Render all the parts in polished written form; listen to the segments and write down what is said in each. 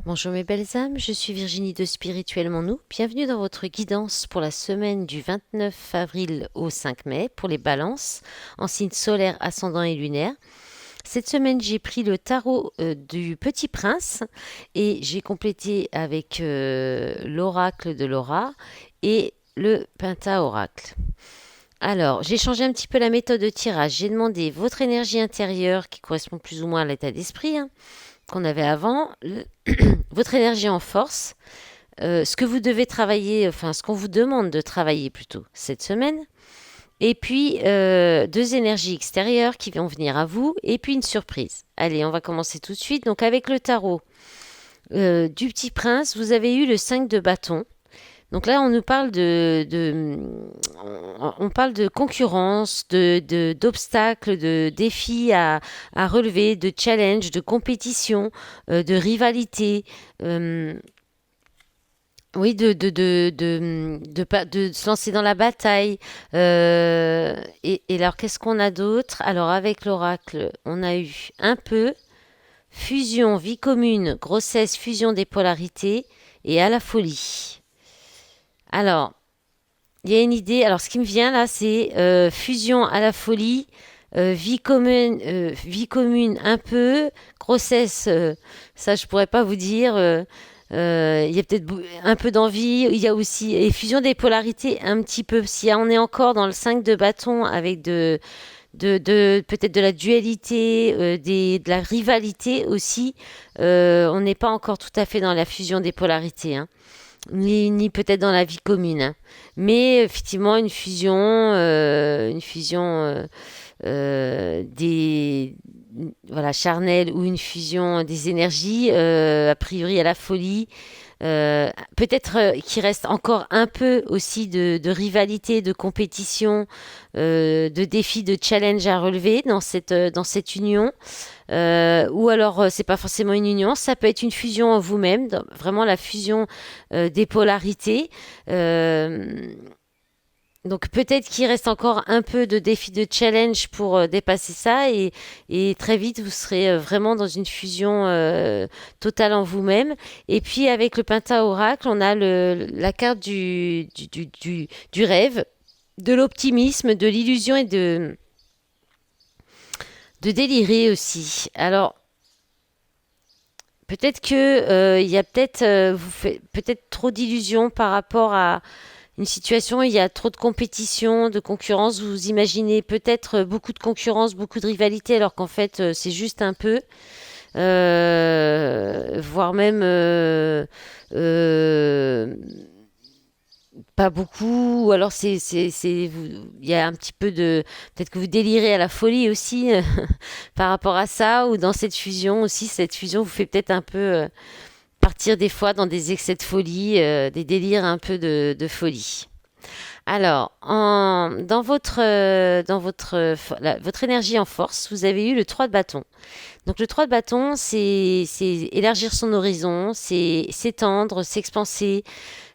Bonjour mes belles âmes, je suis Virginie de Spirituellement Nous. Bienvenue dans votre guidance pour la semaine du 29 avril au 5 mai pour les balances en signe solaire, ascendant et lunaire. Cette semaine, j'ai pris le tarot du Petit Prince et j'ai complété avec l'oracle de Laura et le Penta-oracle. Alors, j'ai changé un petit peu la méthode de tirage. J'ai demandé votre énergie intérieure qui correspond plus ou moins à l'état d'esprit, hein, qu'on avait avant, votre énergie en force, ce que vous devez travailler, enfin ce qu'on vous demande de travailler plutôt cette semaine, et puis deux énergies extérieures qui vont venir à vous, et puis une surprise. Allez, on va commencer tout de suite. Donc avec le tarot du Petit Prince, vous avez eu le 5 de bâton. Donc là, on nous parle on parle de concurrence, d'obstacles, de défis à relever, de challenge, de compétition, de rivalité. euh, oui, de se lancer dans la bataille. Et alors, qu'est-ce qu'on a d'autre? Alors, avec l'oracle, on a eu un peu fusion, vie commune, grossesse, fusion des polarités et à la folie. Alors, il y a une idée. Alors, ce qui me vient là, c'est fusion à la folie, vie commune un peu, grossesse. Ça, je pourrais pas vous dire. Il y a peut-être un peu d'envie. Il y a aussi et fusion des polarités un petit peu. Si on est encore dans le 5 de bâton avec peut-être de la dualité, de la rivalité aussi. On n'est pas encore tout à fait dans la fusion des polarités, hein, ni peut-être dans la vie commune, hein. Mais effectivement, une fusion des voilà charnelle ou une fusion des énergies, a priori à la folie. Peut-être qu'il reste encore un peu aussi de rivalité, de compétition, de défis, de challenge à relever dans cette union. Ou alors, c'est pas forcément une union, ça peut être une fusion en vous-même, vraiment la fusion des polarités. Euh, donc peut-être qu'il reste encore un peu de défi de challenge pour dépasser ça et très vite vous serez vraiment dans une fusion totale en vous-même. Et puis avec le Penta-oracle, on a la carte du rêve, de l'optimisme, de l'illusion et de délirer aussi. Alors peut-être que il y a peut-être vous faites peut-être trop d'illusions par rapport à une situation, il y a trop de compétition, de concurrence. Vous imaginez peut-être beaucoup de concurrence, beaucoup de rivalité, alors qu'en fait, c'est juste un peu, voire même euh, pas beaucoup. Ou alors il y a un petit peu de, peut-être que vous délirez à la folie aussi par rapport à ça, ou dans cette fusion aussi. Cette fusion vous fait peut-être un peu partir des fois dans des excès de folie, des délires un peu de folie. Alors, votre énergie en force, vous avez eu le 3 de bâton. Donc le 3 de bâton, c'est élargir son horizon, c'est s'étendre, s'expanser,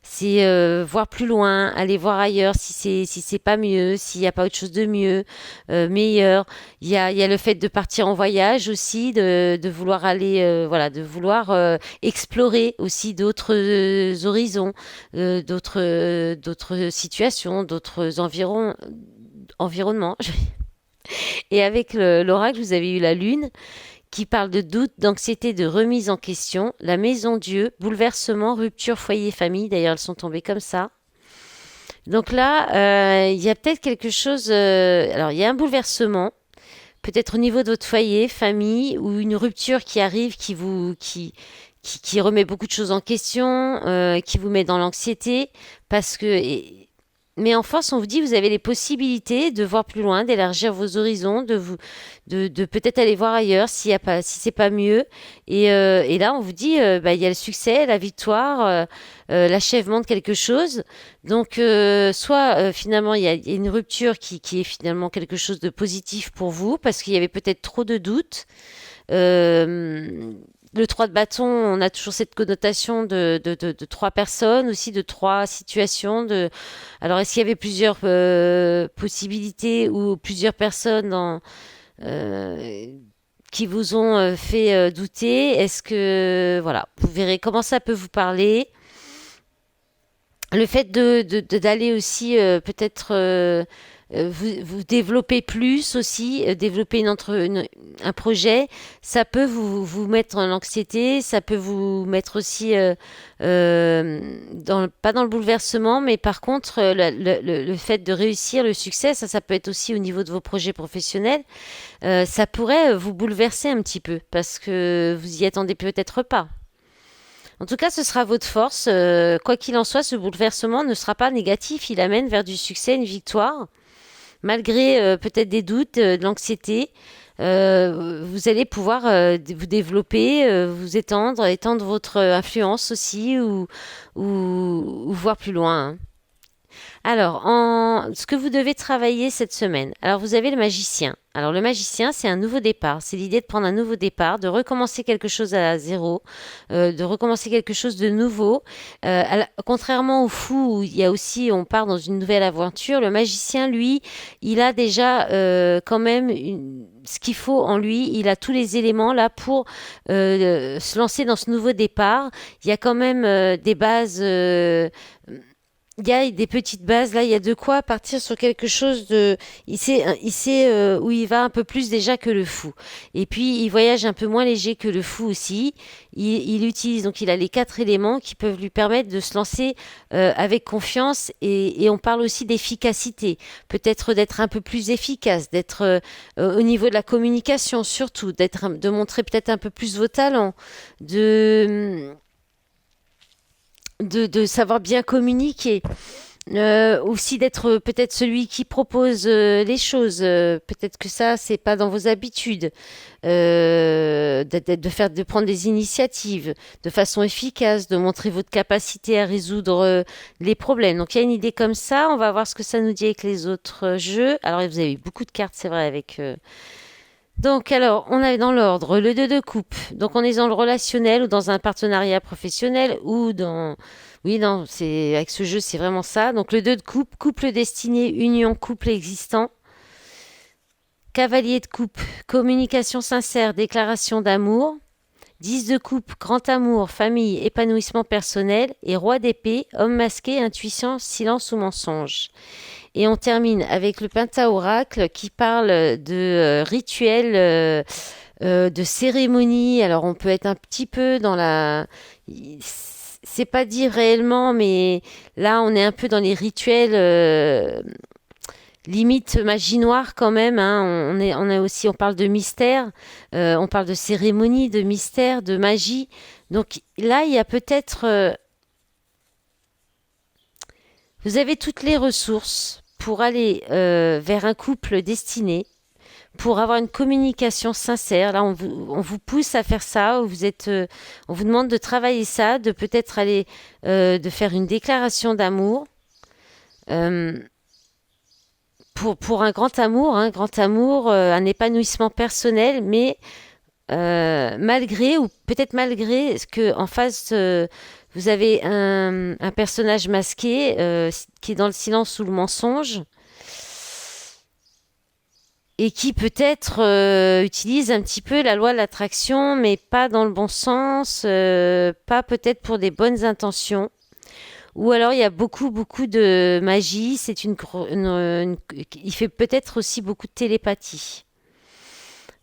c'est voir plus loin, aller voir ailleurs si c'est pas mieux, s'il n'y a pas autre chose de mieux, meilleur. Il y a le fait de partir en voyage aussi, de vouloir aller, voilà, de vouloir explorer aussi d'autres horizons, d'autres situations, environnements. Et avec l'oracle, vous avez eu la lune qui parle de doute, d'anxiété, de remise en question, la maison Dieu, bouleversement, rupture, foyer, famille. D'ailleurs, elles sont tombées comme ça. Donc là, il y a peut-être quelque chose. Alors, il y a un bouleversement, peut-être au niveau de votre foyer, famille, ou une rupture qui arrive, qui remet beaucoup de choses en question, qui vous met dans l'anxiété, parce que mais en force, on vous dit, vous avez les possibilités de voir plus loin, d'élargir vos horizons, de peut-être aller voir ailleurs s'il y a pas, si c'est pas mieux. Et là, on vous dit, bah, il y a le succès, la victoire, l'achèvement de quelque chose. Donc, soit finalement, il y a une rupture qui est finalement quelque chose de positif pour vous, parce qu'il y avait peut-être trop de doutes. Euh, le 3 de bâton, on a toujours cette connotation de trois personnes, aussi de trois situations. Alors, est-ce qu'il y avait plusieurs possibilités ou plusieurs personnes euh, qui vous ont fait douter? Est-ce que, voilà, verrez comment ça peut vous parler. Le fait d'aller aussi peut-être vous développer plus aussi, développer un projet, ça peut vous mettre en anxiété, ça peut vous mettre aussi pas dans le bouleversement, mais par contre le fait de réussir, le succès, ça peut être aussi au niveau de vos projets professionnels, ça pourrait vous bouleverser un petit peu parce que vous y attendez peut-être pas. En tout cas, ce sera votre force. Quoi qu'il en soit, ce bouleversement ne sera pas négatif. Il amène vers du succès, une victoire. Malgré peut-être des doutes, de l'anxiété, vous allez pouvoir vous développer, vous étendre votre influence aussi ou voir plus loin, hein. Alors, ce que vous devez travailler cette semaine. Alors, vous avez le magicien. Alors, le magicien, c'est un nouveau départ. C'est l'idée de prendre un nouveau départ, de recommencer quelque chose à zéro, de recommencer quelque chose de nouveau. Contrairement au fou, où il y a aussi, on part dans une nouvelle aventure, le magicien, lui, il a déjà quand même ce qu'il faut en lui. Il a tous les éléments là pour se lancer dans ce nouveau départ. Il y a quand même des bases. Il y a des petites bases là, il y a de quoi partir sur quelque chose de. Il sait où il va un peu plus déjà que le fou. Et puis il voyage un peu moins léger que le fou aussi. Il utilise donc il a les 4 éléments qui peuvent lui permettre de se lancer avec confiance et on parle aussi d'efficacité. Peut-être d'être un peu plus efficace, d'être au niveau de la communication surtout, de montrer peut-être un peu plus vos talents, de savoir bien communiquer. Aussi d'être peut-être celui qui propose les choses. Peut-être que ça, c'est pas dans vos habitudes. De prendre des initiatives de façon efficace, de montrer votre capacité à résoudre les problèmes. Donc il y a une idée comme ça. On va voir ce que ça nous dit avec les autres jeux. Alors vous avez eu beaucoup de cartes, c'est vrai, avec. Donc alors, on a dans l'ordre le 2 de coupe. Donc on est dans le relationnel ou dans un partenariat professionnel ou dans. Oui, non, c'est avec ce jeu, c'est vraiment ça. Donc le 2 de coupe, couple destiné, union, couple existant. Cavalier de coupe, communication sincère, déclaration d'amour. 10 de coupe, grand amour, famille, épanouissement personnel. Et roi d'épée, homme masqué, intuition, silence ou mensonge. Et on termine avec le Pentaoracle qui parle de rituels, de cérémonies. Alors on peut être un petit peu dans la. C'est pas dit réellement, mais là on est un peu dans les rituels. Limite magie noire quand même, hein. On est aussi, on parle de mystère, on parle de cérémonie, de mystère, de magie. Donc là, il y a peut-être, vous avez toutes les ressources pour aller vers un couple destiné, pour avoir une communication sincère. Là, on vous pousse à faire ça. On vous demande de travailler ça, de peut-être aller, de faire une déclaration d'amour. Euh, pour un grand amour, un épanouissement personnel, mais malgré ou peut-être malgré ce que en face vous avez un personnage masqué qui est dans le silence ou le mensonge et qui peut-être utilise un petit peu la loi de l'attraction, mais pas dans le bon sens, pas peut-être pour des bonnes intentions. Ou alors il y a beaucoup beaucoup de magie. Il fait peut-être aussi beaucoup de télépathie.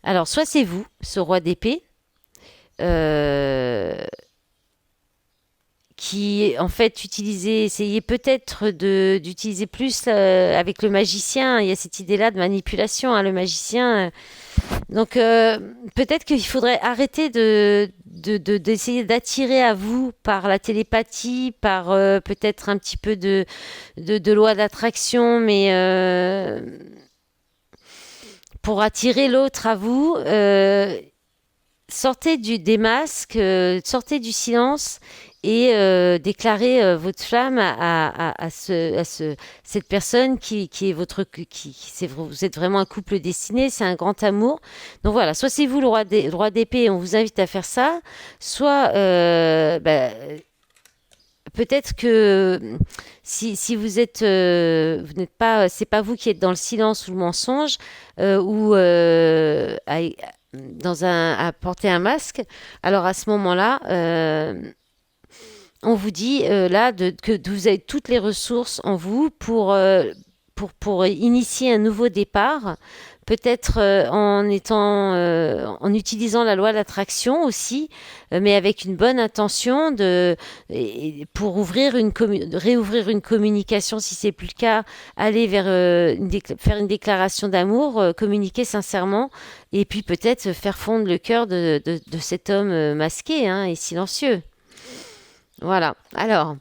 Alors soit c'est vous, ce roi d'épée, euh, qui en fait essayez peut-être d'utiliser plus avec le magicien. Il y a cette idée-là de manipulation, hein, le magicien. Donc peut-être qu'il faudrait arrêter d'essayer d'attirer à vous par la télépathie, par peut-être un petit peu de loi d'attraction, mais pour attirer l'autre à vous, sortez des masques, sortez du silence et déclarez votre flamme cette personne qui est vous êtes vraiment un couple destiné, c'est un grand amour. Donc voilà, soit c'est vous le roi d'épée, on vous invite à faire ça, soit peut-être que si vous n'êtes pas, c'est pas vous qui êtes dans le silence ou le mensonge, ou à porter un masque, alors à ce moment-là, on vous dit là que vous avez toutes les ressources en vous pour initier un nouveau départ, peut-être en utilisant la loi de l'attraction aussi, mais avec une bonne intention pour réouvrir une communication si c'est plus le cas, aller vers faire une déclaration d'amour, communiquer sincèrement, et puis peut-être faire fondre le cœur de cet homme masqué, hein, et silencieux. Voilà. Alors,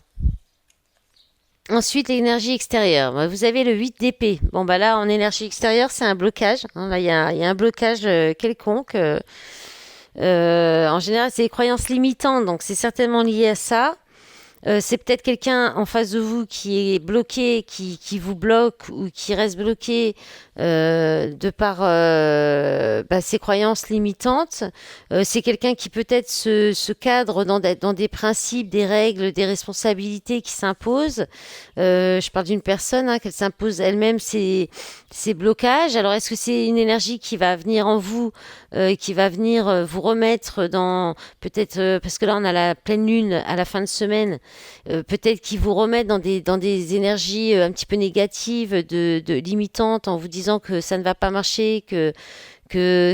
ensuite, l'énergie extérieure. Bah, vous avez le 8 d'épée. Bon, bah là, en énergie extérieure, c'est un blocage, hein. Là, il y a un blocage quelconque. En général, c'est les croyances limitantes, donc c'est certainement lié à ça. C'est peut-être quelqu'un en face de vous qui est bloqué, qui vous bloque ou qui reste bloqué de par ses croyances limitantes. C'est quelqu'un qui peut-être se cadre dans des principes, des règles, des responsabilités qui s'imposent. Je parle d'une personne, hein, qu'elle s'impose elle-même ses blocages. Alors est-ce que c'est une énergie qui va venir en vous, qui va venir vous remettre dans peut-être parce que là on a la pleine lune à la fin de semaine, peut-être qui vous remettent dans des énergies un petit peu négatives, de limitantes, en vous disant que ça ne va pas marcher, que que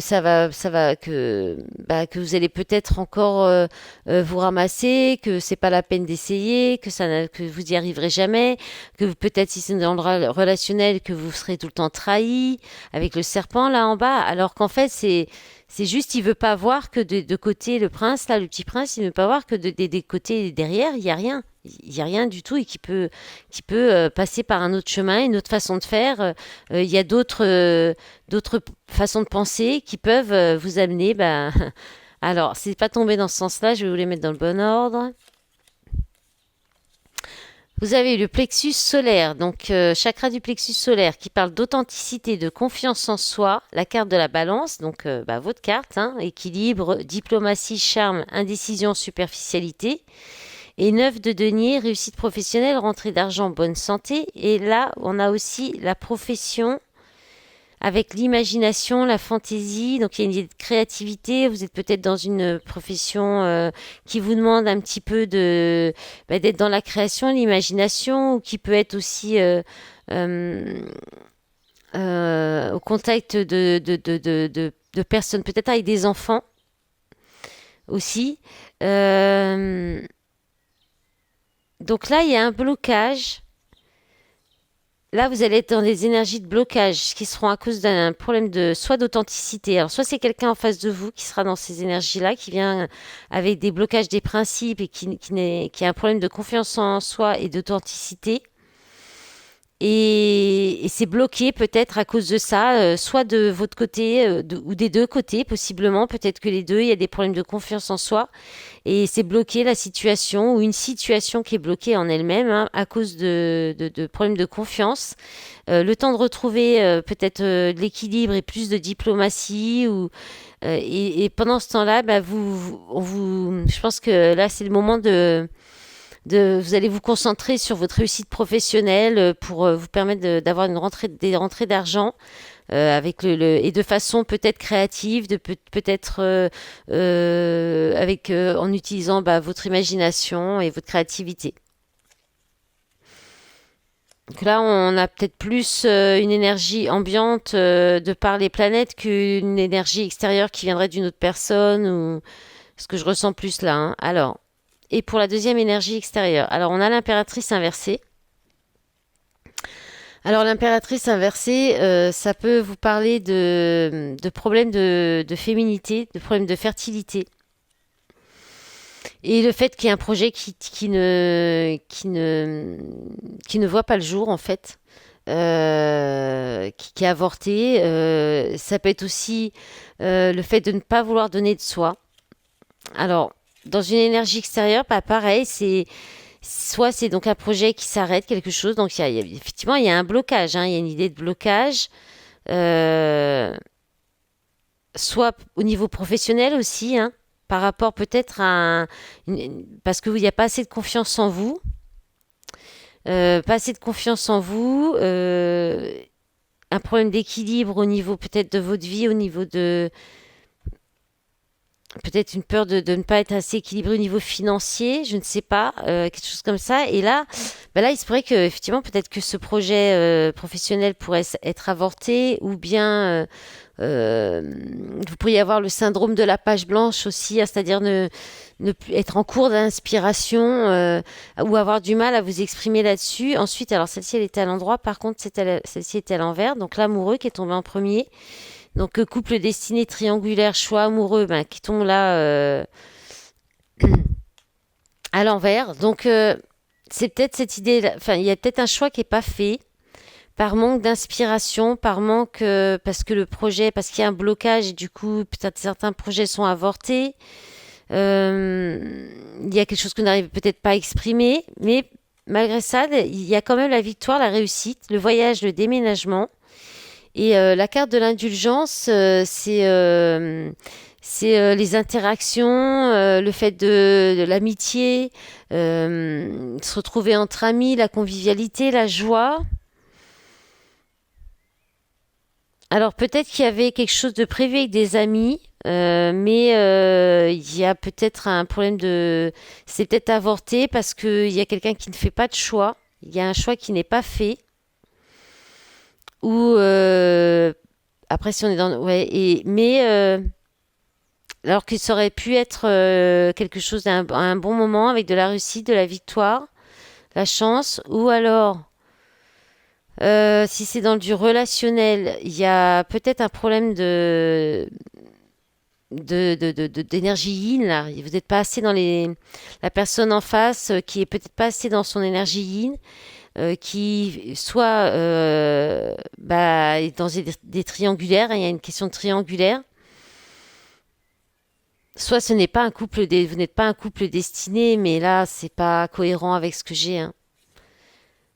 vous allez peut-être encore vous ramasser, que c'est pas la peine d'essayer, que vous y arriverez jamais, que peut-être si c'est dans le relationnel que vous serez tout le temps trahi avec le serpent là en bas, alors qu'en fait c'est juste il veut pas voir que de côté le prince là, le petit prince, il ne veut pas voir que des côtés derrière il y a rien. Il y a rien du tout et qui peut passer par un autre chemin, une autre façon de faire. Il y a d'autres façons de penser qui peuvent vous amener. Bah, alors, c'est pas tombé dans ce sens-là, je vais vous les mettre dans le bon ordre. Vous avez le plexus solaire, donc chakra du plexus solaire qui parle d'authenticité, de confiance en soi, la carte de la balance, donc votre carte, hein, équilibre, diplomatie, charme, indécision, superficialité. Et 9 de denier, réussite professionnelle, rentrée d'argent, bonne santé. Et là, on a aussi la profession avec l'imagination, la fantaisie. Donc il y a une idée de créativité. Vous êtes peut-être dans une profession qui vous demande un petit peu d'être dans la création, l'imagination, ou qui peut être aussi euh, au contact de personnes, peut-être avec des enfants aussi. Euh, donc là, il y a un blocage. Là, vous allez être dans des énergies de blocage qui seront à cause d'un problème de soit d'authenticité. Alors, soit c'est quelqu'un en face de vous qui sera dans ces énergies-là, qui vient avec des blocages des principes et qui a un problème de confiance en soi et d'authenticité. Et c'est bloqué peut-être à cause de ça, soit de votre côté ou des deux côtés, possiblement. Peut-être que les deux, il y a des problèmes de confiance en soi et c'est bloqué la situation ou une situation qui est bloquée en elle-même, hein, à cause de problèmes de confiance. Le temps de retrouver peut-être de l'équilibre et plus de diplomatie et pendant ce temps-là, bah, je pense que là c'est le moment vous allez vous concentrer sur votre réussite professionnelle pour vous permettre d'avoir des rentrées d'argent avec et de façon peut-être créative, peut-être en utilisant votre imagination et votre créativité. Donc là, on a peut-être plus une énergie ambiante de par les planètes qu'une énergie extérieure qui viendrait d'une autre personne ou ce que je ressens plus là, hein. Alors, et pour la deuxième énergie extérieure, alors on a l'impératrice inversée. Alors l'impératrice inversée, ça peut vous parler de problèmes de féminité, de problèmes de fertilité. Et le fait qu'il y ait un projet qui ne voit pas le jour en fait, qui est avorté. Ça peut être aussi le fait de ne pas vouloir donner de soi. Alors, dans une énergie extérieure, pas pareil, soit c'est donc un projet qui s'arrête, quelque chose, donc effectivement il y a un blocage, hein, il y a une idée de blocage, euh, soit au niveau professionnel aussi, hein, par rapport peut-être parce qu'il n'y a pas assez de confiance en vous, pas assez de confiance en vous, un problème d'équilibre au niveau peut-être de votre vie, au niveau peut-être une peur de ne pas être assez équilibré au niveau financier, je ne sais pas, quelque chose comme ça. Et là, là, il se pourrait que, effectivement, peut-être que ce projet professionnel pourrait être avorté, ou bien euh, vous pourriez avoir le syndrome de la page blanche aussi, hein, c'est-à-dire ne plus être en cours d'inspiration, ou avoir du mal à vous exprimer là-dessus. Ensuite, alors celle-ci, elle était à l'endroit, par contre, celle-ci était à l'envers. Donc l'amoureux qui est tombé en premier. Donc couple destiné triangulaire, choix amoureux, ben, qui tombe là à l'envers. Donc c'est peut-être cette idée, enfin il y a peut-être un choix qui est pas fait par manque d'inspiration, par manque parce que le projet, parce qu'il y a un blocage et du coup peut-être certains projets sont avortés. Il y a quelque chose que vous n'arrivez peut-être pas à exprimer, mais malgré ça, il y a quand même la victoire, la réussite, le voyage, le déménagement. Et la carte de l'indulgence, c'est les interactions, le fait de l'amitié, se retrouver entre amis, la convivialité, la joie. Alors peut-être qu'il y avait quelque chose de prévu avec des amis, mais il y a peut-être un problème de... C'est peut-être avorté parce qu'il y a quelqu'un qui ne fait pas de choix. Il y a un choix qui n'est pas fait. Ou après si on est dans... Ouais, mais... alors que ça aurait pu être quelque chose un bon moment avec de la réussite, de la victoire, la chance, ou alors si c'est dans du relationnel, il y a peut-être un problème d'énergie yin là. Vous n'êtes pas assez dans les la personne en face qui est peut-être pas assez dans son énergie yin, qui soit est dans des triangulaires, hein, il y a une question de triangulaire. Soit ce n'est pas un couple, vous n'êtes pas un couple destiné, mais là, c'est pas cohérent avec ce que j'ai, hein.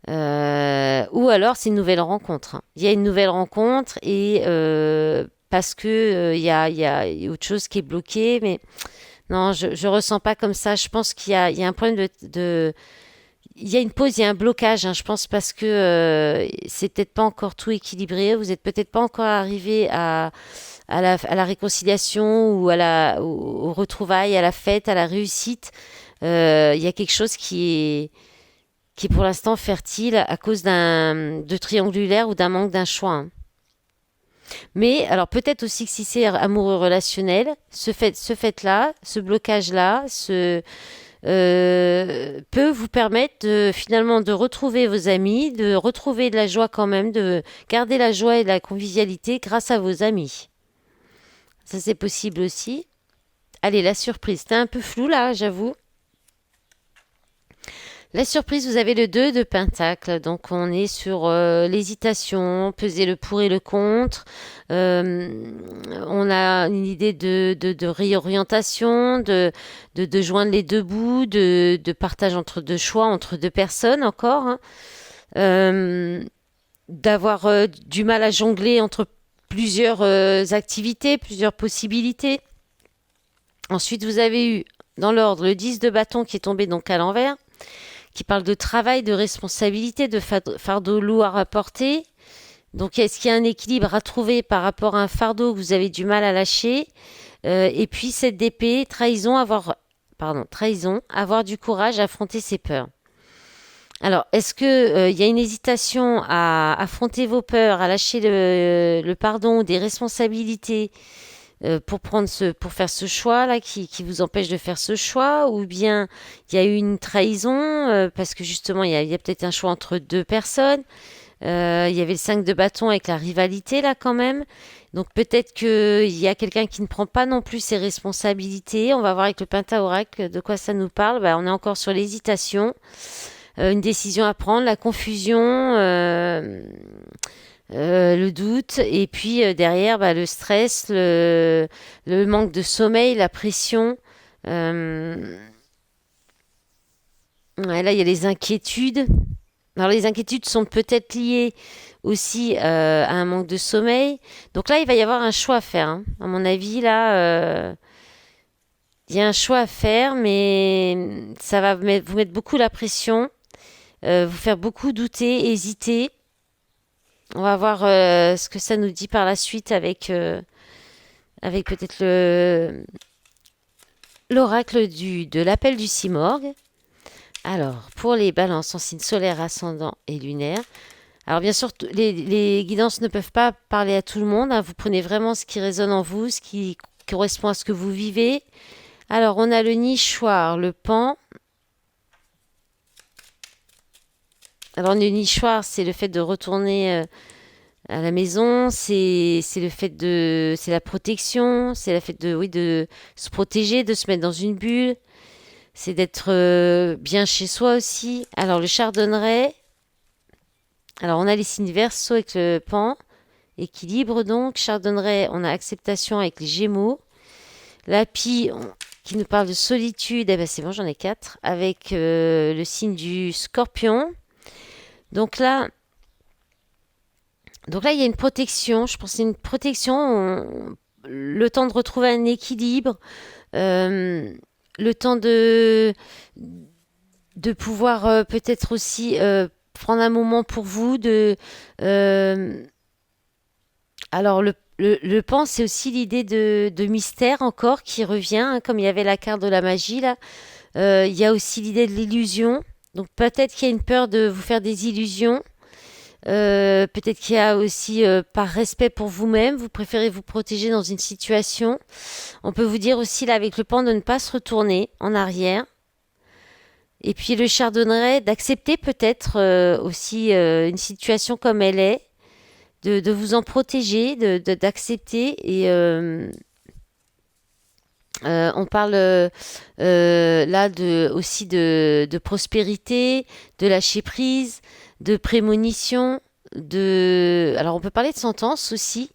Ou alors c'est une nouvelle rencontre, hein. Il y a une nouvelle rencontre et parce que il y a autre chose qui est bloqué, mais non, je ressens pas comme ça. Je pense il y a un problème il y a une pause, il y a un blocage, hein. Je pense parce que c'est peut-être pas encore tout équilibré. Vous êtes peut-être pas encore arrivé à la réconciliation ou aux retrouvailles, à la fête, à la réussite. Il y a quelque chose qui est pour l'instant fertile à cause de triangulaire ou d'un manque d'un choix, hein. Mais alors peut-être aussi que si c'est amoureux relationnel, ce fait-là, ce blocage-là, peut vous permettre finalement de retrouver vos amis, de retrouver de la joie quand même, de garder la joie et la convivialité grâce à vos amis. Ça c'est possible aussi. Allez, la surprise, c'était un peu flou là, j'avoue. La surprise, vous avez le 2 de Pentacle, donc on est sur l'hésitation, peser le pour et le contre. Euh, on a une idée de réorientation, de joindre les deux bouts, de partage entre deux choix, entre deux personnes encore, hein. Euh, D'avoir du mal à jongler entre plusieurs activités, plusieurs possibilités. Ensuite, vous avez eu dans l'ordre le 10 de bâton qui est tombé donc à l'envers, qui parle de travail, de responsabilité, de fardeau lourd à porter. Donc, est-ce qu'il y a un équilibre à trouver par rapport à un fardeau que vous avez du mal à lâcher? Et puis, cette d'épée, trahison, avoir du courage, affronter ses peurs. Alors, est-ce que il y a une hésitation à affronter vos peurs, à lâcher le pardon, des responsabilités pour faire ce choix là qui vous empêche de faire ce choix, ou bien il y a eu une trahison parce que justement il y a peut-être un choix entre deux personnes. Il y avait le 5 de bâton avec la rivalité là quand même. Donc peut-être qu'il y a quelqu'un qui ne prend pas non plus ses responsabilités. On va voir avec le Pentaoracle de quoi ça nous parle. On est encore sur l'hésitation, une décision à prendre, la confusion, le doute, et puis derrière le stress, le manque de sommeil, la pression. Euh, ouais, là, il y a les inquiétudes. Alors les inquiétudes sont peut-être liées aussi à un manque de sommeil. Donc là, il va y avoir un choix à faire, hein. À mon avis, là, il y a un choix à faire, mais ça va vous mettre beaucoup la pression, vous faire beaucoup douter, hésiter. On va voir ce que ça nous dit par la suite avec peut-être l'oracle de l'appel du Simorgue. Alors, pour les balances en signe solaire, ascendant et lunaire. Alors, bien sûr, les guidances ne peuvent pas parler à tout le monde, hein. Vous prenez vraiment ce qui résonne en vous, ce qui correspond à ce que vous vivez. Alors, on a le nichoir, le pan. Alors, le nichoir, c'est le fait de retourner à la maison, c'est le fait c'est la protection, c'est le fait de oui de se protéger, de se mettre dans une bulle, c'est d'être bien chez soi aussi. Alors le chardonneret, alors on a les signes Verseau avec le pan, équilibre donc, chardonneret, on a acceptation avec les Gémeaux, la pie qui nous parle de solitude, eh ben c'est bon, j'en ai quatre, avec le signe du Scorpion. Donc là, il y a une protection. Je pense que c'est une protection. Le temps de retrouver un équilibre, euh, le temps de pouvoir peut-être aussi prendre un moment pour vous. Euh, alors, le pan, c'est aussi l'idée de mystère encore qui revient, hein, comme il y avait la carte de la magie là. Il y a aussi l'idée de l'illusion. Donc, peut-être qu'il y a une peur de vous faire des illusions. Peut-être qu'il y a aussi, par respect pour vous-même, vous préférez vous protéger dans une situation. On peut vous dire aussi, là, avec le pan, de ne pas se retourner en arrière. Et puis le chardonneret, d'accepter peut-être aussi une situation comme elle est, de vous en protéger, d'accepter. Et on parle là aussi de prospérité, de lâcher prise, de prémonition, alors on peut parler de sentence aussi,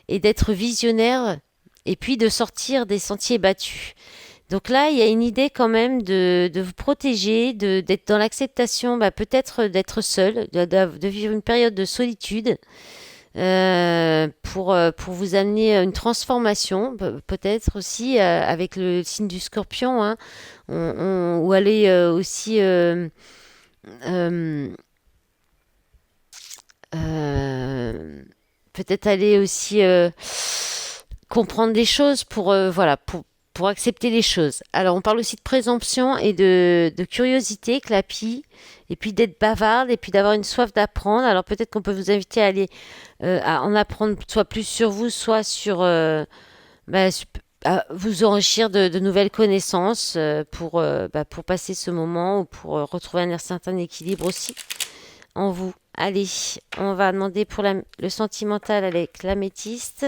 et d'être visionnaire, et puis de sortir des sentiers battus. Donc là, il y a une idée quand même de vous protéger, d'être dans l'acceptation, bah, peut-être d'être seul, de vivre une période de solitude, pour vous amener à une transformation, peut-être aussi avec le signe du Scorpion, hein, ou aller aussi euh, euh, peut-être aller aussi comprendre des choses voilà pour accepter les choses. Alors on parle aussi de présomption et de curiosité, clapie, et puis d'être bavarde et puis d'avoir une soif d'apprendre. Alors peut-être qu'on peut vous inviter à aller à en apprendre soit plus sur vous, soit sur bah, à vous enrichir de nouvelles connaissances pour passer ce moment ou pour retrouver un certain équilibre aussi en vous. Allez, on va demander pour le sentimental avec l'améthyste.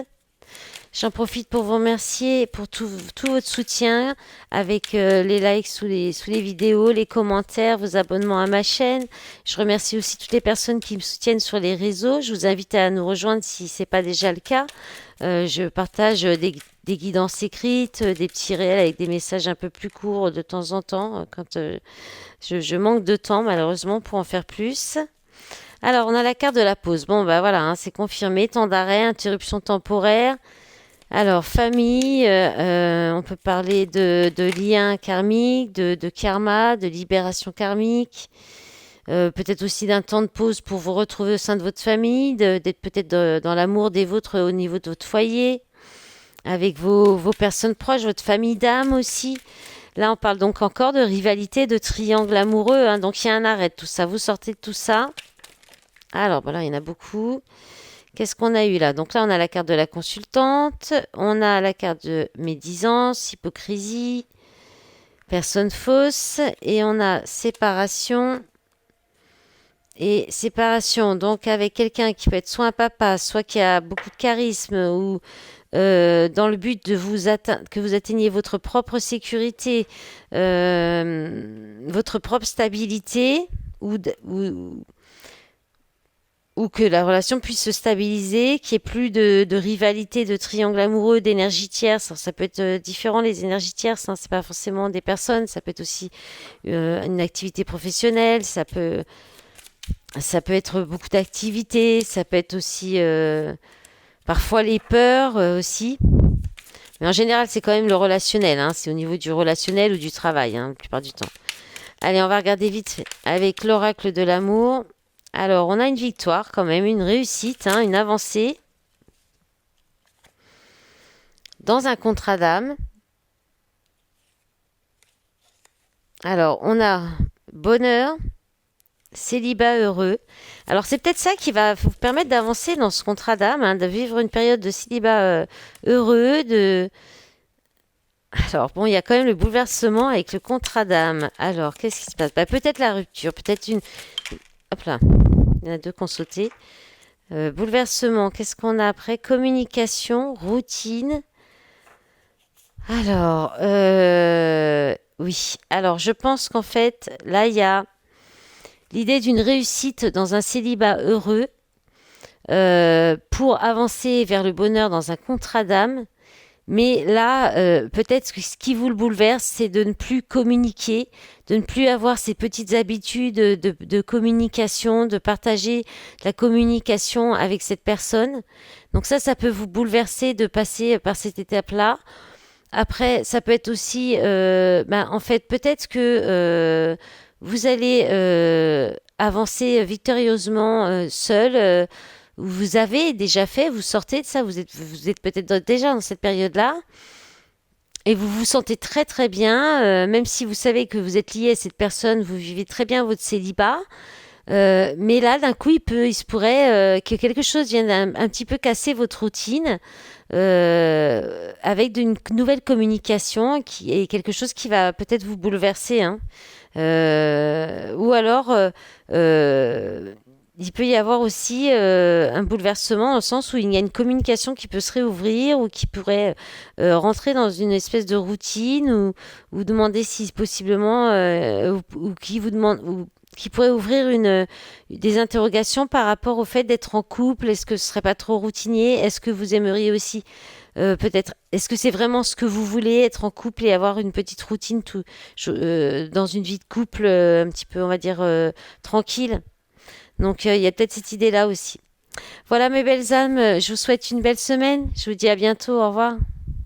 J'en profite pour vous remercier pour tout votre soutien avec les likes sous les vidéos, les commentaires, vos abonnements à ma chaîne. Je remercie aussi toutes les personnes qui me soutiennent sur les réseaux. Je vous invite à nous rejoindre si ce n'est pas déjà le cas. Je partage des guidances écrites, des petits réels avec des messages un peu plus courts de temps en temps quand je manque de temps malheureusement pour en faire plus. Alors, on a la carte de la pause. Bon, bah voilà, hein, c'est confirmé. Temps d'arrêt, interruption temporaire. Alors, famille, on peut parler de liens karmiques, de karma, de libération karmique. Peut-être aussi d'un temps de pause pour vous retrouver au sein de votre famille, d'être peut-être dans l'amour des vôtres au niveau de votre foyer, avec vos personnes proches, votre famille d'âme aussi. Là, on parle donc encore de rivalité, de triangle amoureux, hein, donc il y a un arrêt de tout ça. Vous sortez de tout ça. Alors, voilà, il y en a beaucoup. Qu'est-ce qu'on a eu là? Donc là, on a la carte de la consultante, on a la carte de médisance, hypocrisie, personne fausse, et on a séparation. Et séparation, donc avec quelqu'un qui peut être soit un papa, soit qui a beaucoup de charisme, ou dans le but de que vous atteigniez votre propre sécurité, votre propre stabilité, ou que la relation puisse se stabiliser, qu'il n'y ait plus de rivalité, de triangle amoureux, d'énergie tierce. Alors, ça peut être différent, les énergies tierces, hein, c'est pas forcément des personnes, ça peut être aussi une activité professionnelle, ça peut être beaucoup d'activités, ça peut être aussi parfois les peurs aussi. Mais en général, c'est quand même le relationnel, hein, c'est au niveau du relationnel ou du travail, hein, la plupart du temps. Allez, on va regarder vite fait avec l'oracle de l'amour. Alors, on a une victoire quand même, une réussite, hein, une avancée dans un contrat d'âme. Alors, on a bonheur, célibat heureux. Alors, c'est peut-être ça qui va vous permettre d'avancer dans ce contrat d'âme, hein, de vivre une période de célibat heureux. Alors, bon, il y a quand même le bouleversement avec le contrat d'âme. Alors, qu'est-ce qui se passe? Bah, peut-être la rupture, peut-être une. Hop là, il y en a deux qui ont sauté. Bouleversement, qu'est-ce qu'on a après? Communication, routine. Alors, oui. Alors, je pense qu'en fait, là, il y a l'idée d'une réussite dans un célibat heureux pour avancer vers le bonheur dans un contrat d'âme. Mais là, peut-être que ce qui vous le bouleverse, c'est de ne plus communiquer, de ne plus avoir ces petites habitudes de communication, de partager la communication avec cette personne. Donc ça peut vous bouleverser de passer par cette étape-là. Après, ça peut être aussi, en fait, peut-être que vous allez avancer victorieusement seul. Vous avez déjà fait, vous sortez de ça, vous êtes peut-être déjà dans cette période-là, et vous vous sentez très très bien, même si vous savez que vous êtes lié à cette personne, vous vivez très bien votre célibat. Mais là, d'un coup, il se pourrait que quelque chose vienne un petit peu casser votre routine avec une nouvelle communication qui est quelque chose qui va peut-être vous bouleverser, hein. Ou alors, il peut y avoir aussi un bouleversement dans le sens où il y a une communication qui peut se réouvrir ou qui pourrait rentrer dans une espèce de routine ou demander si possiblement ou qui vous demande ou qui pourrait ouvrir des interrogations par rapport au fait d'être en couple. Est-ce que ce serait pas trop routinier? Est-ce que vous aimeriez aussi peut-être, est-ce que c'est vraiment ce que vous voulez, être en couple et avoir une petite routine dans une vie de couple un petit peu, on va dire, tranquille? Donc il y a peut-être cette idée-là aussi. Voilà mes belles âmes, je vous souhaite une belle semaine. Je vous dis à bientôt, au revoir.